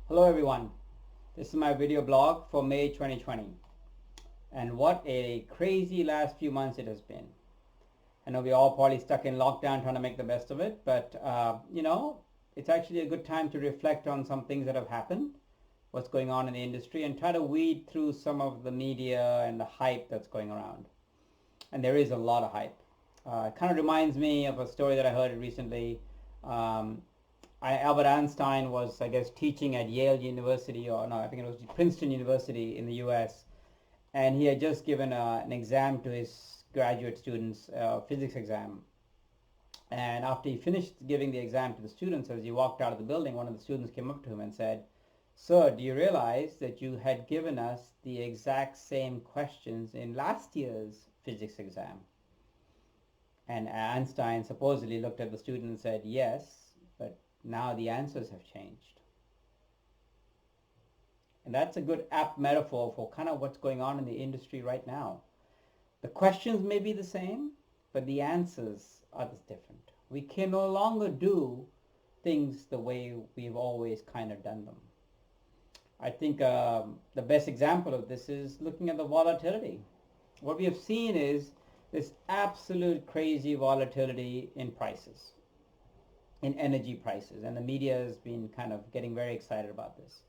Hello everyone, this is my video blog for May 2020, and what a crazy last few months it has been. I know we're all probably stuck in lockdown trying to make the best of it, but it's actually a good time to reflect on some things that have happened, what's going on in the industry, and try to weed through some of the media and the hype that's going around. And there is a lot of hype. It kind of reminds me of a story that I heard recently. Albert Einstein was, I guess, teaching at Yale University, or no, I think it was Princeton University in the US, and he had just given an exam to his graduate students, a physics exam. And after he finished giving the exam to the students, as he walked out of the building, one of the students came up to him and said, "Sir, do you realize that you had given us the exact same questions in last year's physics exam?" And Einstein supposedly looked at the student and said, "Yes, but now the answers have changed." And that's a good apt metaphor for kind of what's going on in the industry right now. The questions may be the same, but the answers are different. We can no longer do things the way we've always kind of done them. I think the best example of this is looking at the volatility. What we have seen is this absolute crazy volatility in prices, in energy prices, and the media has been kind of getting very excited about this.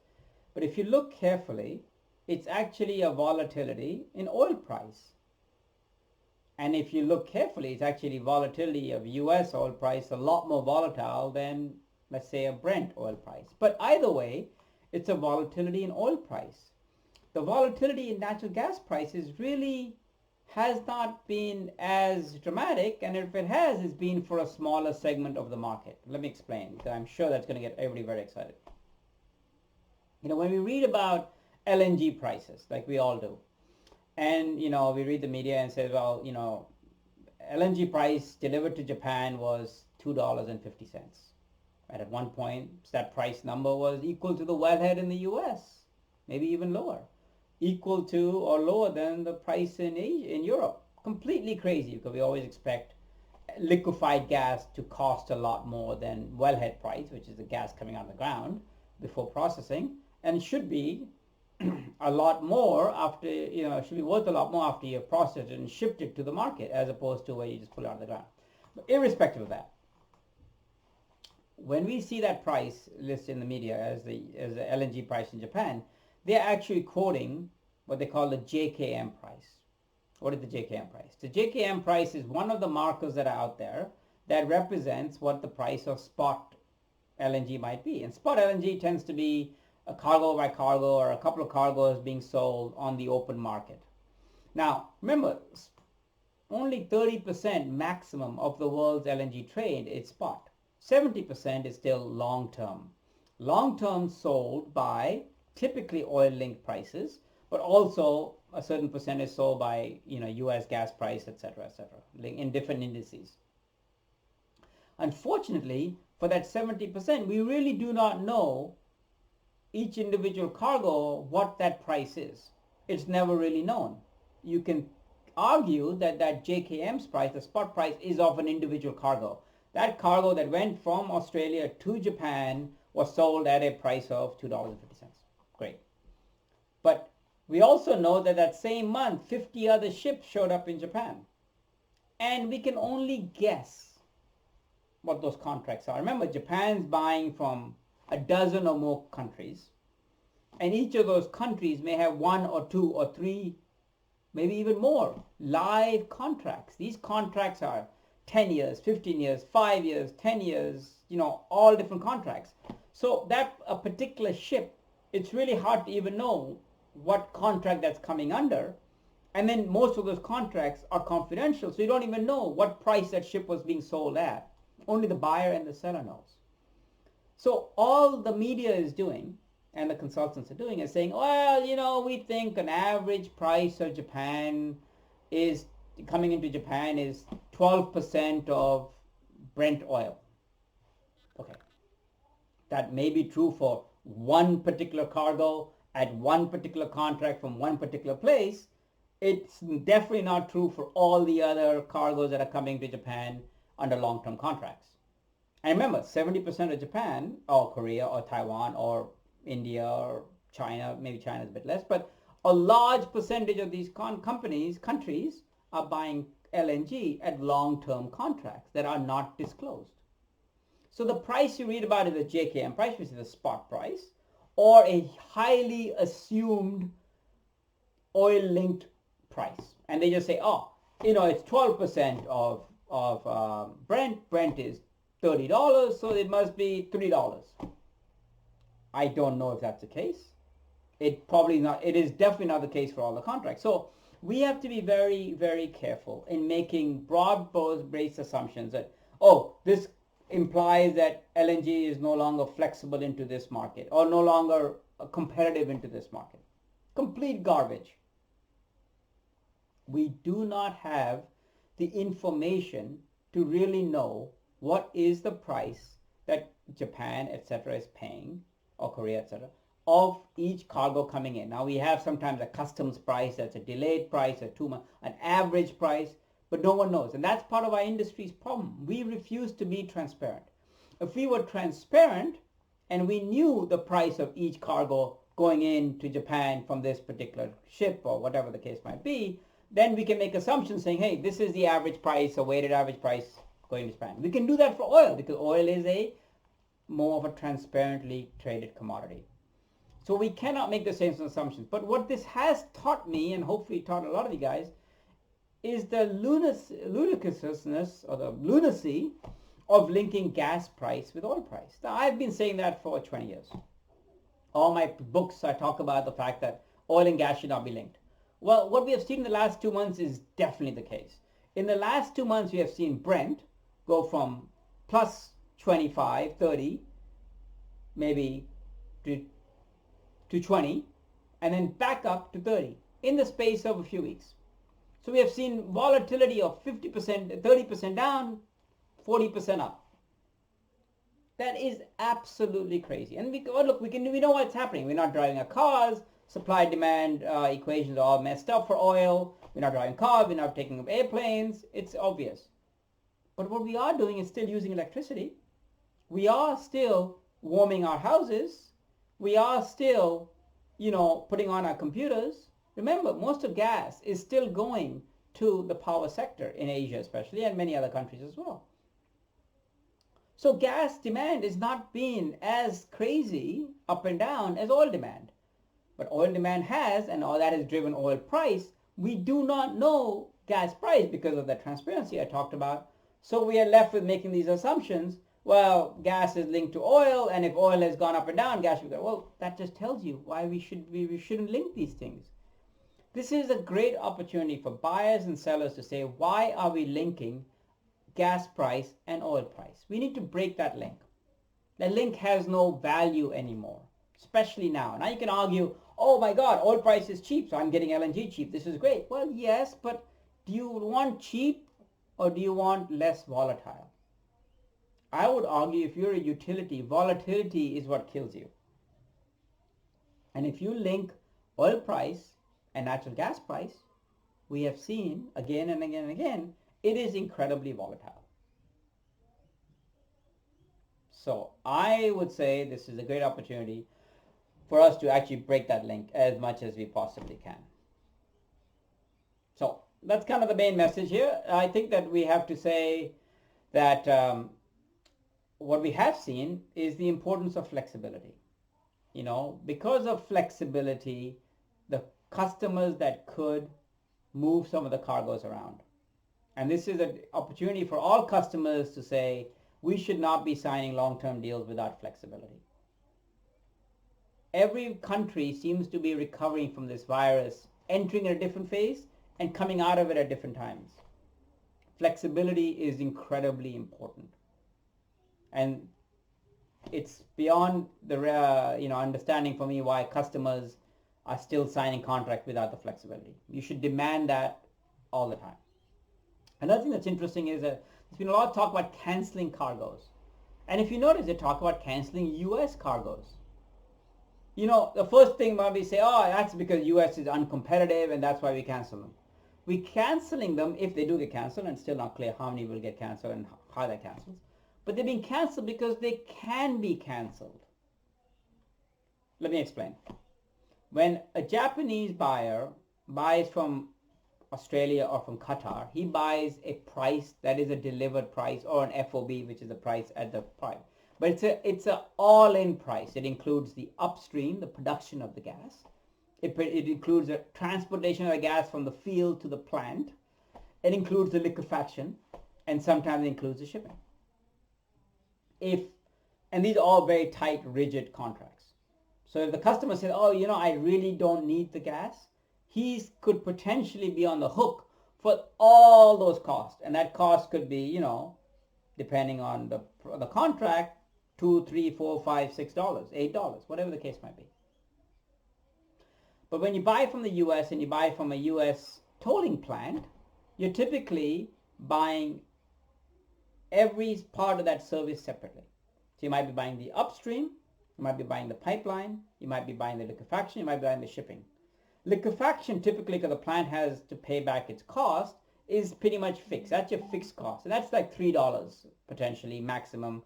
But if you look carefully, it's actually a volatility in oil price. And if you look carefully, it's actually volatility of US oil price, a lot more volatile than, let's say, a Brent oil price. But either way, it's a volatility in oil price. The volatility in natural gas prices really has not been as dramatic, and if it has, it's been for a smaller segment of the market. Let me explain, because I'm sure that's going to get everybody very excited. When we read about LNG prices, like we all do, and we read the media and say, well, LNG price delivered to Japan was $2.50. And at one point, that price number was equal to the wellhead in the US, maybe even lower, equal to or lower than the price in Asia, in Europe. Completely crazy, because we always expect liquefied gas to cost a lot more than wellhead price, which is the gas coming out of the ground before processing, and it should be a lot more after, it should be worth a lot more after you've processed it and shipped it to the market, as opposed to where you just pull it out of the ground. But irrespective of that, when we see that price listed in the media as the LNG price in Japan, they're actually quoting what they call the JKM price. What is the JKM price? The JKM price is one of the markers that are out there that represents what the price of spot LNG might be. And spot LNG tends to be a cargo by cargo, or a couple of cargoes being sold on the open market. Now, remember, only 30% maximum of the world's LNG trade is spot. 70% is still long-term. Long-term sold by typically oil-linked prices, but also a certain percentage sold by US gas price, etc., in different indices. Unfortunately, for that 70%, we really do not know each individual cargo what that price is. It's never really known. You can argue that JKM's price, the spot price, is of an individual cargo. That cargo that went from Australia to Japan was sold at a price of $2.50. Great. But we also know that that same month, 50 other ships showed up in Japan. And we can only guess what those contracts are. Remember, Japan's buying from a dozen or more countries, and each of those countries may have one or two or three, maybe even more, live contracts. These contracts are 10 years, 15 years, 5 years, 10 years, all different contracts. So that a particular ship, it's really hard to even know what contract that's coming under. And then most of those contracts are confidential, so you don't even know what price that ship was being sold at. Only the buyer and the seller knows. So all the media is doing, and the consultants are doing, is saying, well, we think an average price of Japan is coming into Japan is 12% of Brent oil. Okay. That may be true for one particular cargo at one particular contract from one particular place. It's definitely not true for all the other cargoes that are coming to Japan under long-term contracts. And remember, 70% of Japan or Korea or Taiwan or India or China, maybe China is a bit less, but a large percentage of these countries are buying LNG at long-term contracts that are not disclosed. So the price you read about is a JKM price, which is a spot price, or a highly assumed oil-linked price. And they just say, oh, it's 12% of Brent. Brent is $30, so it must be $3. I don't know if that's the case. It probably not. It is definitely not the case for all the contracts. So we have to be very, very careful in making broad-based assumptions that, oh, this implies that LNG is no longer flexible into this market or no longer competitive into this market. Complete garbage. We do not have the information to really know what is the price that Japan, etc., is paying, or Korea, etc., of each cargo coming in. Now we have sometimes a customs price, that's a delayed price, an average price, but no one knows. And that's part of our industry's problem. We refuse to be transparent. If we were transparent and we knew the price of each cargo going into Japan from this particular ship or whatever the case might be, then we can make assumptions saying, hey, this is the average price, a weighted average price going to Japan. We can do that for oil because oil is a more of a transparently traded commodity. So we cannot make the same assumptions. But what this has taught me, and hopefully taught a lot of you guys, is the ludicrousness or the lunacy of linking gas price with oil price. Now, I've been saying that for 20 years. All my books, I talk about the fact that oil and gas should not be linked. Well, what we have seen in the last 2 months is definitely the case. In the last 2 months, we have seen Brent go from plus 25, 30, maybe to 20, and then back up to 30 in the space of a few weeks. So we have seen volatility of 50%, 30% down, 40% up. That is absolutely crazy. And we know what's happening. We're not driving our cars. Supply-demand equations are all messed up for oil. We're not driving cars. We're not taking up airplanes. It's obvious. But what we are doing is still using electricity. We are still warming our houses. We are still, putting on our computers. Remember, most of gas is still going to the power sector in Asia especially, and many other countries as well. So gas demand is not being as crazy up and down as oil demand. But oil demand has, and all that has driven oil price. We do not know gas price because of the transparency I talked about. So we are left with making these assumptions. Well, gas is linked to oil, and if oil has gone up and down, gas should go. Well, that just tells you why we shouldn't link these things. This is a great opportunity for buyers and sellers to say, why are we linking gas price and oil price? We need to break that link. The link has no value anymore, especially now. Now you can argue, oh my God, oil price is cheap, so I'm getting LNG cheap. This is great. Well, yes, but do you want cheap or do you want less volatile? I would argue if you're a utility, volatility is what kills you. And if you link oil price and natural gas price, we have seen again and again and again, it is incredibly volatile. So I would say this is a great opportunity for us to actually break that link as much as we possibly can. So that's kind of the main message here. I think that we have to say that what we have seen is the importance of flexibility. Because of flexibility, the customers that could move some of the cargoes around. And this is an opportunity for all customers to say, we should not be signing long-term deals without flexibility. Every country seems to be recovering from this virus, entering in a different phase and coming out of it at different times. Flexibility is incredibly important. And it's beyond the understanding for me why customers are still signing contracts without the flexibility. You should demand that all the time. Another thing that's interesting is that there's been a lot of talk about canceling cargoes. And if you notice, they talk about canceling U.S. cargoes. The first thing might be say, oh, that's because U.S. is uncompetitive and that's why we cancel them. We're canceling them if they do get canceled, and it's still not clear how many will get canceled and how that cancels. But they're being canceled because they can be canceled. let me explain. When a Japanese buyer buys from Australia or from Qatar, he buys a price that is a delivered price, or an FOB, which is the price at the price. But it's a all-in price. It includes the upstream, the production of the gas. It includes the transportation of the gas from the field to the plant. It includes the liquefaction, and sometimes it includes the shipping. And these are all very tight, rigid contracts. So if the customer says, oh, I really don't need the gas, he could potentially be on the hook for all those costs. And that cost could be, depending on the contract, $2, $3, $4, $5, $6, $8, whatever the case might be. But when you buy from the US and you buy from a US tolling plant, you're typically buying every part of that service separately. So you might be buying the upstream, you might be buying the pipeline, you might be buying the liquefaction, you might be buying the shipping. Liquefaction, typically, because the plant has to pay back its cost, is pretty much fixed. That's your fixed cost. And that's like $3 potentially, maximum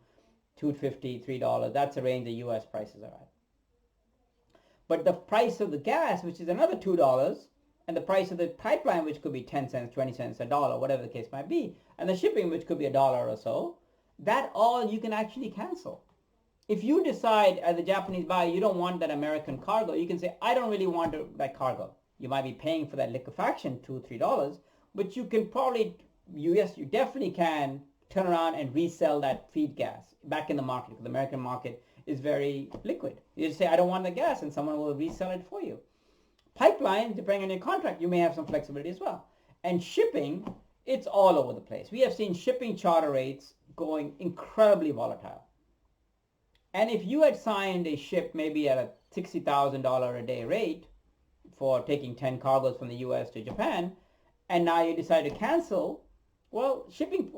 $2.50, $3. That's the range the US prices are at. But the price of the gas, which is another $2, and the price of the pipeline, which could be 10 cents, 20 cents, $1, whatever the case might be, and the shipping, which could be $1 or so, that all you can actually cancel. If you decide as a Japanese buyer you don't want that American cargo, you can say, I don't really want that cargo. You might be paying for that liquefaction $2, $3, but you can probably, you definitely can turn around and resell that feed gas back in the market, because the American market is very liquid. You just say, I don't want the gas, and someone will resell it for you. Pipeline, depending on your contract, you may have some flexibility as well. And shipping, it's all over the place. We have seen shipping charter rates going incredibly volatile. And if you had signed a ship maybe at a $60,000 a day rate for taking 10 cargoes from the US to Japan, and now you decide to cancel, well, shipping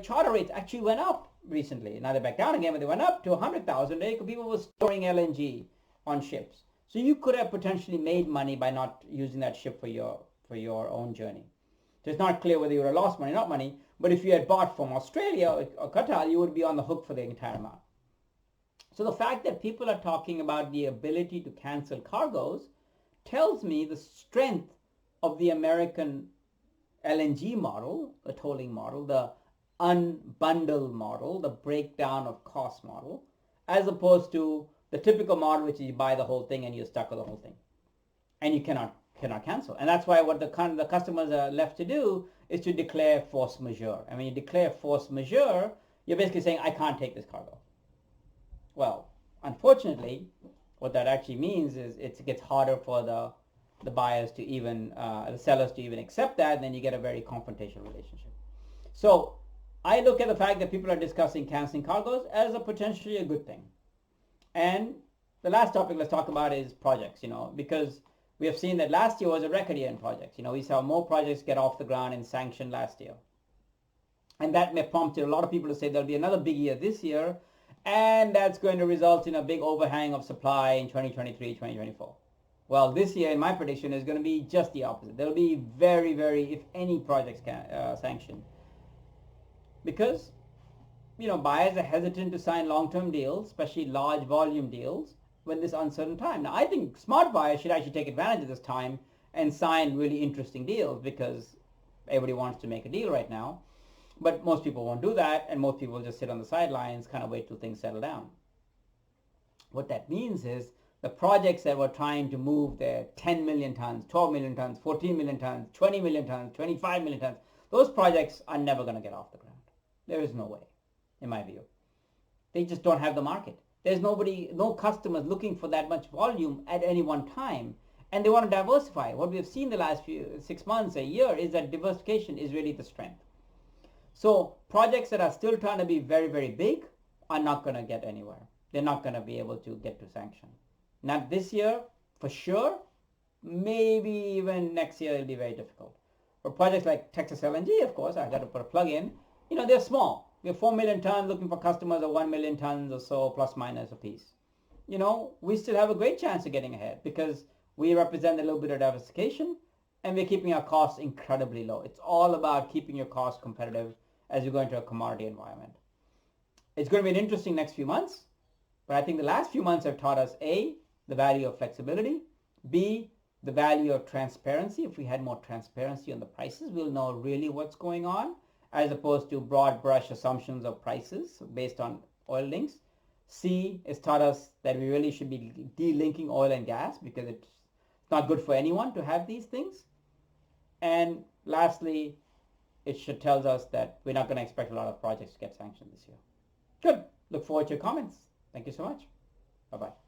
charter rates actually went up recently. Now they're back down again, but they went up to 100,000 a day because people were storing LNG on ships. So you could have potentially made money by not using that ship for your own journey. So it's not clear whether you would have lost money or not money, but if you had bought from Australia or Qatar, you would be on the hook for the entire amount. So the fact that people are talking about the ability to cancel cargoes tells me the strength of the American LNG model, the tolling model, the unbundled model, the breakdown of cost model, as opposed to the typical model, which is you buy the whole thing and you're stuck with the whole thing, and you cannot cancel. And that's why what the customers are left to do is to declare force majeure. And when you declare force majeure, you're basically saying, I can't take this cargo. Well, unfortunately, what that actually means is it gets harder for the buyers to even, the sellers to even accept that, and then you get a very confrontational relationship. So I look at the fact that people are discussing canceling cargoes as a potentially a good thing. And the last topic let's talk about is projects, because we have seen that last year was a record year in projects. We saw more projects get off the ground and sanctioned last year. And that may prompt a lot of people to say there'll be another big year this year, and that's going to result in a big overhang of supply in 2023, 2024. Well, this year, in my prediction, is going to be just the opposite. There'll be very, very, if any, projects sanctioned. Because, buyers are hesitant to sign long-term deals, especially large volume deals, when this uncertain time. Now, I think smart buyers should actually take advantage of this time and sign really interesting deals, because everybody wants to make a deal right now. But most people won't do that, and most people just sit on the sidelines, kind of wait till things settle down. What that means is the projects that were trying to move their 10 million tons, 12 million tons, 14 million tons, 20 million tons, 25 million tons, those projects are never going to get off the ground. There is no way, in my view. They just don't have the market. There's no customers looking for that much volume at any one time, and they want to diversify. What we have seen the last 6 months, a year, is that diversification is really the strength. So projects that are still trying to be very, very big are not going to get anywhere. They're not going to be able to get to sanction. Not this year, for sure. Maybe even next year it'll be very difficult. For projects like Texas LNG, of course, I've got to put a plug in. They're small. We have 4 million tons looking for customers of 1 million tons or so, plus minus a piece. We still have a great chance of getting ahead because we represent a little bit of diversification, and we're keeping our costs incredibly low. It's all about keeping your costs competitive as you go into a commodity environment. It's going to be an interesting next few months, but I think the last few months have taught us, A, the value of flexibility. B, the value of transparency. If we had more transparency on the prices, we'll know really what's going on, as opposed to broad brush assumptions of prices based on oil links. C, it's taught us that we really should be delinking oil and gas because it's not good for anyone to have these things. And lastly, it tells us that we're not going to expect a lot of projects to get sanctioned this year. Good. Look forward to your comments. Thank you so much. Bye-bye.